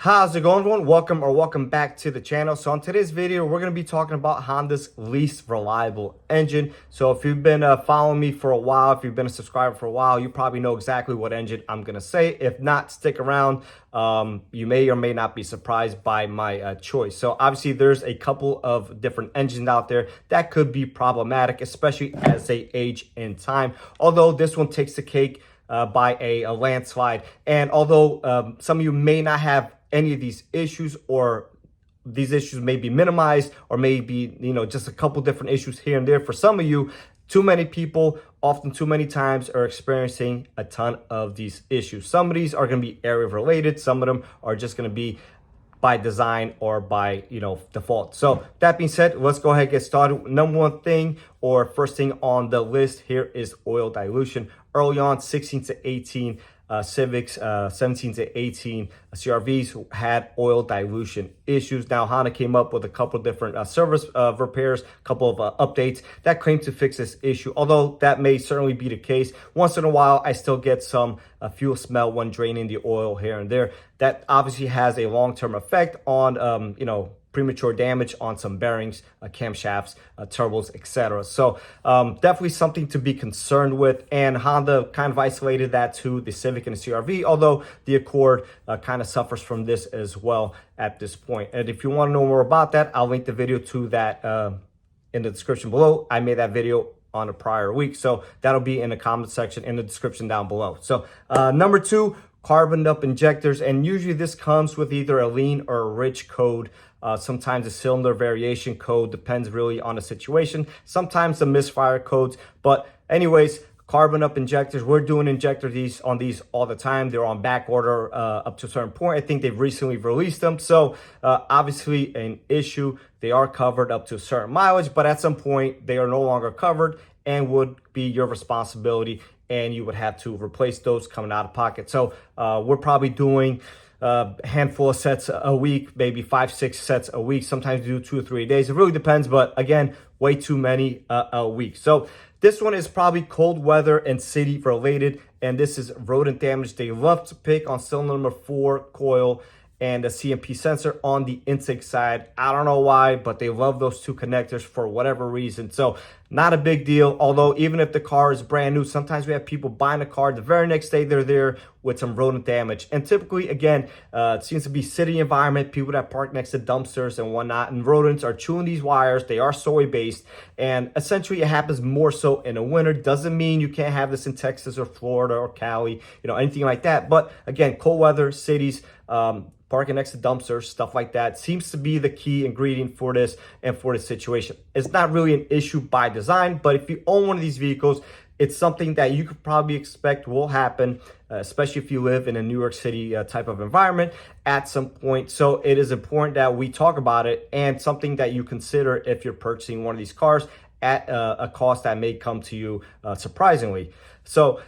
How's it going, everyone? Welcome back to the channel. So on today's video, we're going to be talking about Honda's least reliable engine. So if you've been following me for a while, if you've been a subscriber for a while, you probably know exactly what engine I'm going to say. If not, stick around. You may or may not be surprised by my choice. So obviously there's a couple of different engines out there that could be problematic, especially as they age in time. Although this one takes the cake by a landslide. And although some of you may not have any of these issues, or these issues may be minimized, or maybe, just a couple different issues here and there, for some of you, too many people, often too many times, are experiencing a ton of these issues. Some of these are going to be area related. Some of them are just going to be by design or by default. So that being said, let's go ahead and get started. Number one thing, or first thing on the list here, is oil dilution. Early on, 16 to 18 Civics, 17 to 18 CRVs had oil dilution issues. Now, Honda came up with a couple different service repairs, a couple of updates that claim to fix this issue. Although that may certainly be the case, once in a while, I still get some fuel smell when draining the oil here and there. That obviously has a long-term effect on, premature damage on some bearings, camshafts, turbos, etc. So definitely something to be concerned with, and Honda kind of isolated that to the Civic and the CRV, although the Accord kind of suffers from this as well at this point. And if you want to know more about that, I'll link the video to that in the description below. I made that video on a prior week, so that'll be in the comment section in the description down below. So number two, carboned up injectors, and usually this comes with either a lean or a rich code. Sometimes a cylinder variation code, depends really on the situation. Sometimes the misfire codes, but anyways, carbon up injectors, we're doing on these all the time. They're on back order up to a certain point. I think they've recently released them. So obviously an issue. They are covered up to a certain mileage, but at some point they are no longer covered and would be your responsibility, and you would have to replace those coming out of pocket. So we're probably doing a handful of sets a week, maybe 5-6 sets a week. Sometimes we do 2 or 3 days. It really depends, but again, way too many a week. So this one is probably cold weather and city related, and this is rodent damage. They love to pick on cylinder number 4 coil and the CMP sensor on the intake side. I don't know why, but they love those two connectors for whatever reason. So not a big deal. Although even if the car is brand new, sometimes we have people buying a car, the very next day they're there with some rodent damage. And typically, again, it seems to be city environment, people that park next to dumpsters and whatnot, and rodents are chewing these wires. They are soy based, and essentially it happens more so in the winter. Doesn't mean you can't have this in Texas or Florida or Cali, anything like that. But again, cold weather, cities, parking next to dumpsters, stuff like that, seems to be the key ingredient for this and for this situation. It's not really an issue by design, but if you own one of these vehicles, it's something that you could probably expect will happen, especially if you live in a New York City type of environment at some point. So it is important that we talk about it, and something that you consider if you're purchasing one of these cars at a cost that may come to you surprisingly. So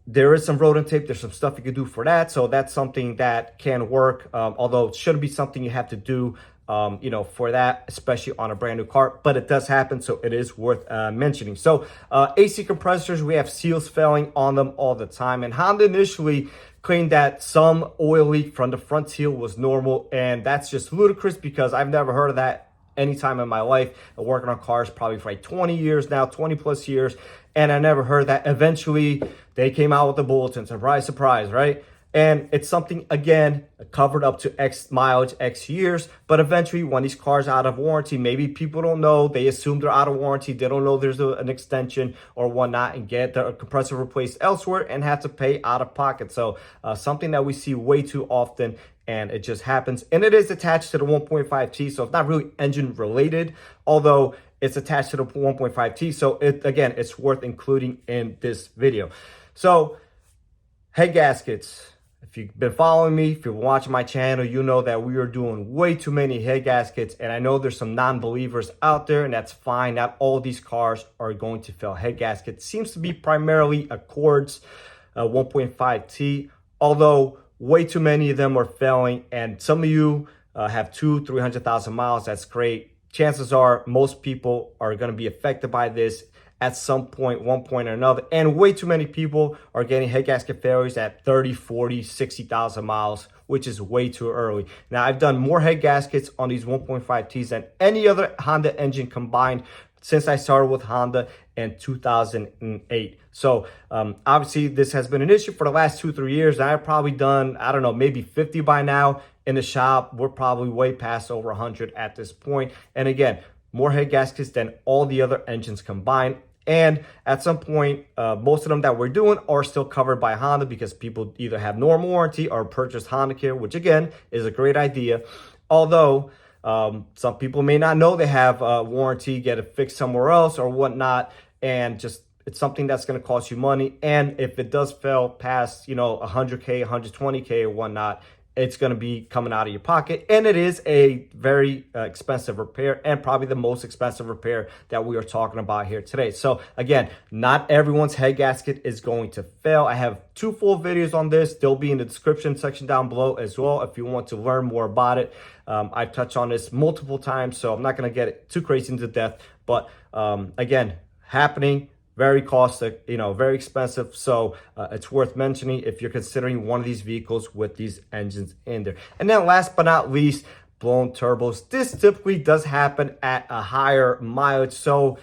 there is some rodent tape. There's some stuff you could do for that. So that's something that can work, although it shouldn't be something you have to do, for that, especially on a brand new car. But it does happen, so it is worth mentioning. So AC compressors, we have seals failing on them all the time. And Honda initially claimed that some oil leak from the front seal was normal. And that's just ludicrous, because I've never heard of that any time in my life. I'm working on cars probably for like 20 years now, 20 plus years, and I never heard that. Eventually they came out with the bulletin, surprise, surprise, right? And it's something, again, covered up to X mileage, X years, but eventually when these cars are out of warranty, maybe people don't know, they assume they're out of warranty, they don't know there's an extension or whatnot, and get the compressor replaced elsewhere and have to pay out of pocket. So something that we see way too often, and it just happens. And it is attached to the 1.5T, so it's not really engine related, although it's attached to the 1.5T. So again, it's worth including in this video. So head gaskets. If you've been following me, if you're watching my channel, you know that we are doing way too many head gaskets. And I know there's some non-believers out there, and that's fine. Not all these cars are going to fail head gaskets. Seems to be primarily Accords 1.5T, although way too many of them are failing. And some of you have 200,000-300,000 miles. That's great. Chances are most people are going to be affected by this at some point, one point or another. And way too many people are getting head gasket failures at 30, 40, 60,000 miles, which is way too early. Now, I've done more head gaskets on these 1.5Ts than any other Honda engine combined since I started with Honda in 2008. So obviously this has been an issue for the last 2-3 years. I've probably done, I don't know, maybe 50 by now in the shop. We're probably way past over 100 at this point. And again, more head gaskets than all the other engines combined. And at some point, most of them that we're doing are still covered by Honda because people either have normal warranty or purchased Honda Care, which again is a great idea. Although some people may not know they have a warranty, get it fixed somewhere else or whatnot, and just it's something that's going to cost you money. And if it does fail past, 100K, 120K or whatnot, it's going to be coming out of your pocket. And it is a very expensive repair, and probably the most expensive repair that we are talking about here today. So again, not everyone's head gasket is going to fail. I have 2 full videos on this. They'll be in the description section down below as well if you want to learn more about it. I've touched on this multiple times, so I'm not going to get it too crazy into depth. But again, happening. Very costly, very expensive. So it's worth mentioning if you're considering one of these vehicles with these engines in there. And then last but not least, blown turbos. This typically does happen at a higher mileage. So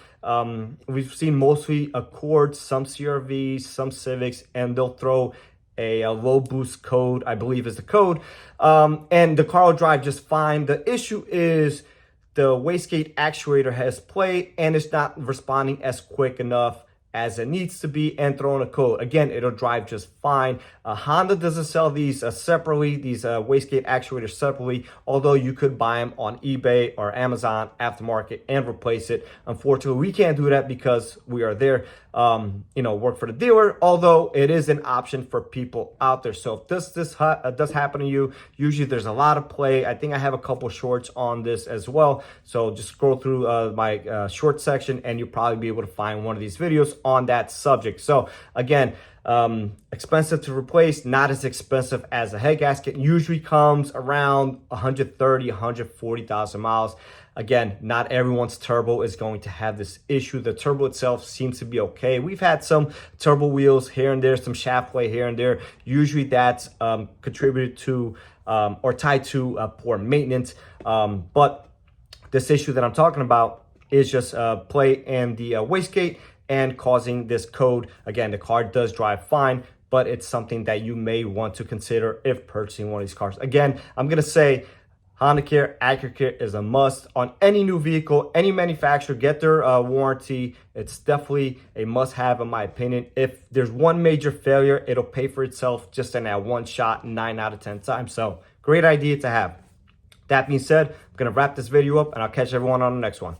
we've seen mostly Accords, some CRVs, some Civics, and they'll throw a low boost code, I believe is the code. And the car will drive just fine. The issue is the wastegate actuator has played and it's not responding as quick enough as it needs to be and throwing a code. Again, it'll drive just fine. Honda doesn't sell these separately, these wastegate actuators separately, although you could buy them on eBay or Amazon aftermarket and replace it. Unfortunately, we can't do that because we are there, work for the dealer, although it is an option for people out there. So if this does happen to you, usually there's a lot of play. I think I have a couple shorts on this as well. So just scroll through my short section and you'll probably be able to find one of these videos on that subject. So again, expensive to replace, not as expensive as a head gasket. Usually comes around 130, 140,000 miles. Again, not everyone's turbo is going to have this issue. The turbo itself seems to be okay. We've had some turbo wheels here and there, some shaft play here and there. Usually that's contributed to or tied to poor maintenance. But this issue that I'm talking about is just play in the wastegate and causing this code. Again, the car does drive fine, but it's something that you may want to consider if purchasing one of these cars. Again, I'm gonna say Honda Care, Acura Care is a must on any new vehicle, any manufacturer. Get their warranty. It's definitely a must-have in my opinion. If there's one major failure, it'll pay for itself just in that one shot 9 out of 10 times. So great idea to have. That being said, I'm gonna wrap this video up and I'll catch everyone on the next one.